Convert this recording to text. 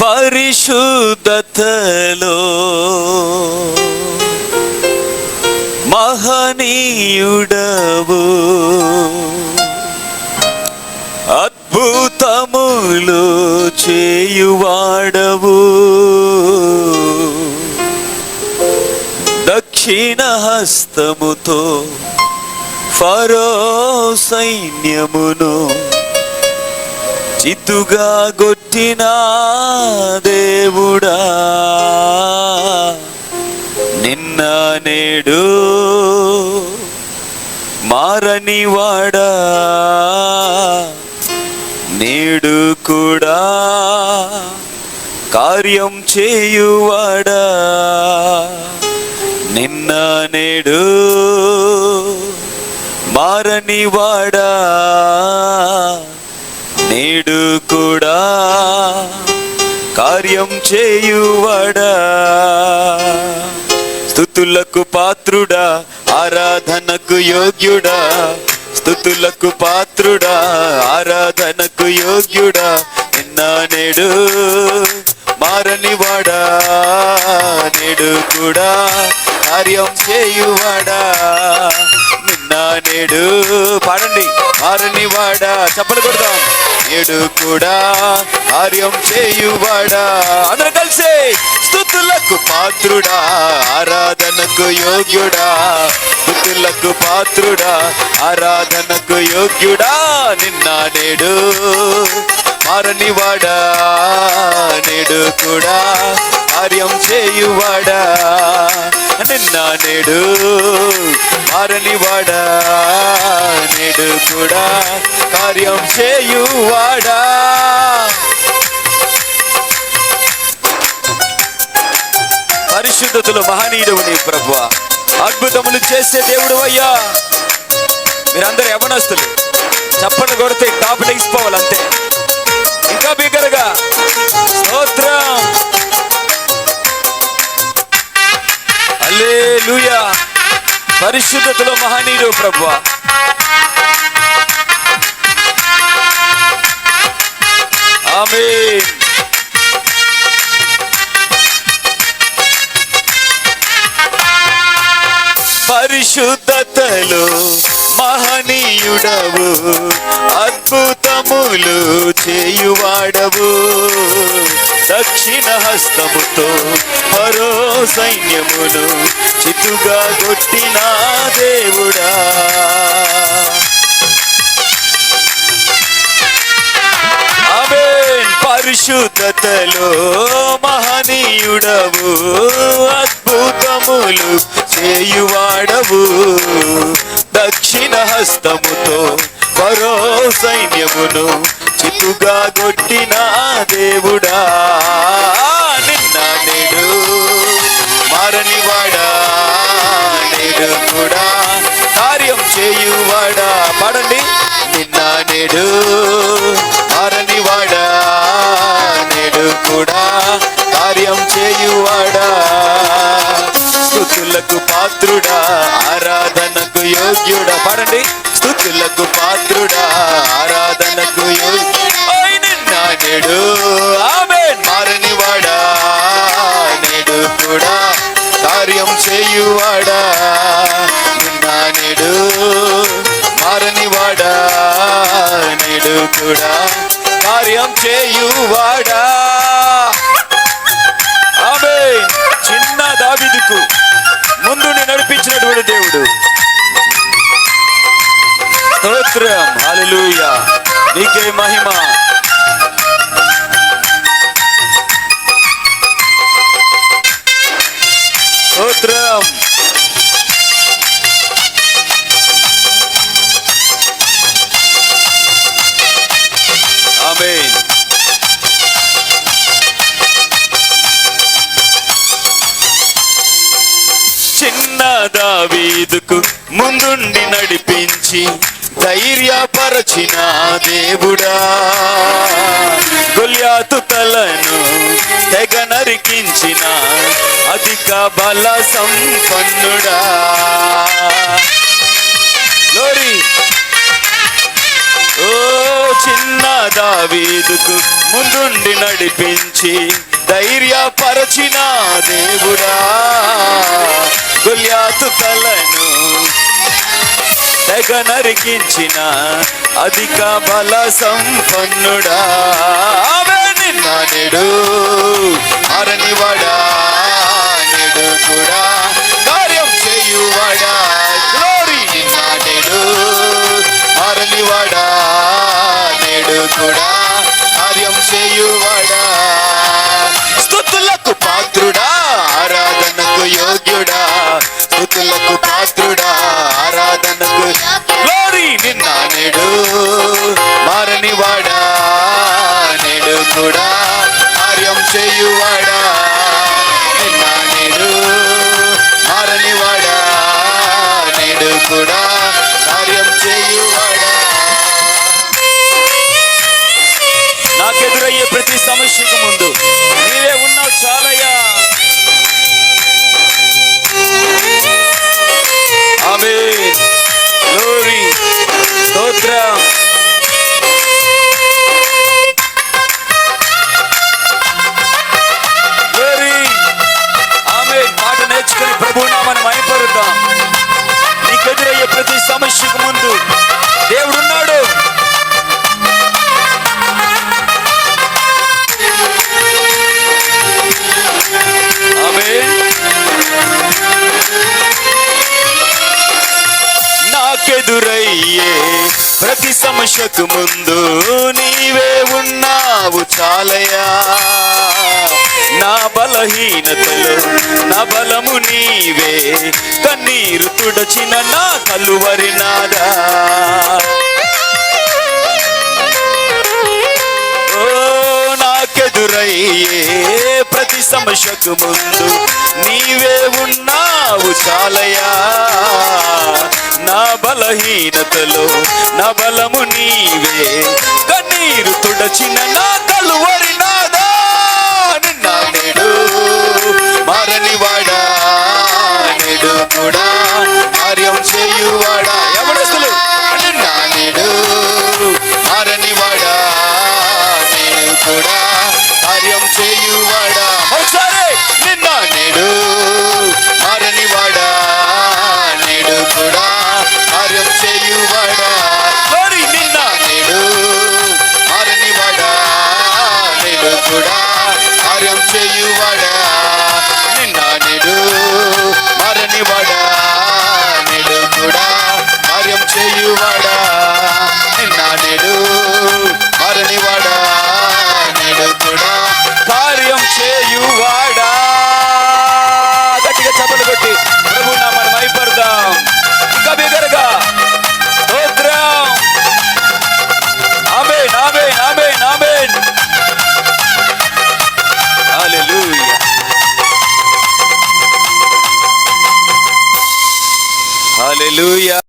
పరిశుద్ధతలో మహనీయుడవు, అద్భుతములు చేయువాడవు, దక్షిణ హస్తముతో ఫరో సైన్యమును చిత్తుగా గొట్టిన దేవుడా, నిన్న నేడు మారనివాడా, నేడు కూడా కార్యం చేయువాడా, నిన్న నేడు మారనివాడా, నేడు కూడా కార్యం చేయువాడా. స్తుతులకు పాత్రుడా, ఆరాధనకు యోగ్యుడా, స్తుతులకు పాత్రుడా, ఆరాధనకు యోగ్యుడా, నిన్న నేడు మారనివాడా, నేడు కూడా కార్యం చేయువాడా, నిన్న నేడు పాడండి, మారనివాడా, చప్పలు కొడదాం, నేడు కూడా కార్యం చేయువాడా. అందరూ కలిసి స్తుతులకు పాత్రుడా, ఆరాధనకు యోగ్యుడా, స్తుతులకు పాత్రుడా, ఆరాధనకు యోగ్యుడా, నిన్న నేడు మారనివాడా, నేడు కూడా కార్యం చేయువాడా, నిన్న నేడు మారనివాడా, నేడు కూడా కార్యం చేయువాడా. పరిశుద్ధతలో మహనీయుడు నీ ప్రభువా, అద్భుతములు చేసే దేవుడు అయ్యా. మీరందరూ యవనస్తులు, చప్పట్లు కొడితే టాప్ లేచిపోవాలంతే, ఇంకా బిగ్గరగా స్తోత్రం, హల్లెలూయా. పరిశుద్ధతలో మహనీయుడు ప్రభువా, ఆమేన్. పరిశుద్ధతలో మహనీయుడవు, అద్భుతములు చేయువాడవు, దక్షిణ హస్తముతో ఫరో సైన్యమును చిత్తుగా కొట్టిన దేవుడా, ఆమేన్. పరిశుద్ధతలో మహనీయుడవు, అద్భుతములు చేయువాడవు, దక్షిణ హస్తముతో ఫరో సైన్యమును చిత్తుగా కొట్టిన దేవుడా, నిన్న నేడు మారనివాడా, నేడు కూడా కార్యం చేయువాడా. పాడండి, నిన్న నేడు మారనివాడా, నేడు కూడా కార్యం చేయువాడా. స్తుతులకు పాత్రుడా, ఆరాధనకు యోగ్యుడా, పాడండి, స్తుతులకు పాత్రుడా, ఆరాధనకు యోగ్యుడా, నిన్న నేడు ఆమేన్ మారనివాడా, నేడు కూడా కార్యం చేయువాడా, నిన్న నేడు మారనివాడా, నేడు కూడా కార్యం చేయువాడా. ఆమేన్. చిన్న దావీదుకు ముందుని నడిపించినటువంటి దేవుడు, స్తోత్రం, హల్లెలూయా, నీకే మహిమ. స్తోత్రం, ఆమేన్. చిన్న దావీదుకు ముందుండి నడిపించి ధైర్యపరచిన దేవుడా, గొల్యాతు తలను తెగ నరికించిన అధిక బల సంపన్నుడా. గ్లోరీ. ఓ చిన్న దావీదుకు ముందుండి నడిపించి ధైర్యపరచిన దేవుడా, గొల్యాతు తలను తెగ నరికించిన అధిక బల సంపన్నుడా, నిన్న నేడు మారనివాడా, నేడు కూడా కార్యం చేయువాడా, గ్లోరీ నిన్న నేడు మారనివాడా, నేడు కూడా కార్యం చేయువాడా, స్తుతులకు పాత్రుడా, ఆరాధనకు యోగ్యుడా, స్తుతులకు పాత్రుడా, ఆరాధనకు గ్లోరీ నిన్న నేడు మారనివాడా, నేడు కూడా కార్యం చేయువాడా, నిన్న నేడు మారనివాడా, నేడు కూడా కార్యం చేయువాడా. నాకెదురయ్యే ప్రతి సమస్యకు ముందు నీవే ఉన్నావు చాలయ్యా. ఆమేన్, గ్లోరీ, స్తోత్రం. గ్లోరీ, ఆమేన్. పాట నేర్చుకుని ప్రభువు నామమును మహిమపరుద్దాం. నీకెదురయ్యే ప్రతి సమస్యకు ముందు దేవుడున్నాడు. నాకెదురయ్యే ప్రతి సమస్యకు ముందు నీవే ఉన్నావు చాలయ్యా. నా బలహీనతలో నా బలము నీవే, కన్నీరు తుడచిన నా కలువరి నాదా. నాకెదురయ్యే ప్రతి సమస్యకు ముందు నీవే ఉన్నావు చాలయ్యా. నా బలహీనతలో నా బలము నీవే, కన్నీరు తుడచిన నా కలువరి నాదా. నిన్న నేడు మారనివాడా, నేడు కూడా కార్యం చేయువాడా. ఎవడస్తులు నిన్న నేడు మారనివాడా, నేడు కూడా కార్యం చేయువాడా. ఒకసారి నిన్న నేడు మారనివాడా, నేడు కూడా కార్యం చేయువాడా. మరి నిన్న నేడు మారనివాడా, నేడు కూడా కార్యం చేయువాడా. నిన్న నేడు మారనివాడా, నేడు కూడా కార్యం చేయువాడా. నిన్న నేడు మారనివాడా, నేడు కూడా కార్యం చేయువాడా. గట్టిగా చప్పట్లు కొట్టి ప్రభువు నామమును మహిమపరుద్దాం. ఇంకా బిగ్గరగా స్తోత్రం. ఆమేన్, ఆమేన్, ఆమేన్, ఆమేన్. హల్లెలూయా. హల్లెలూయా.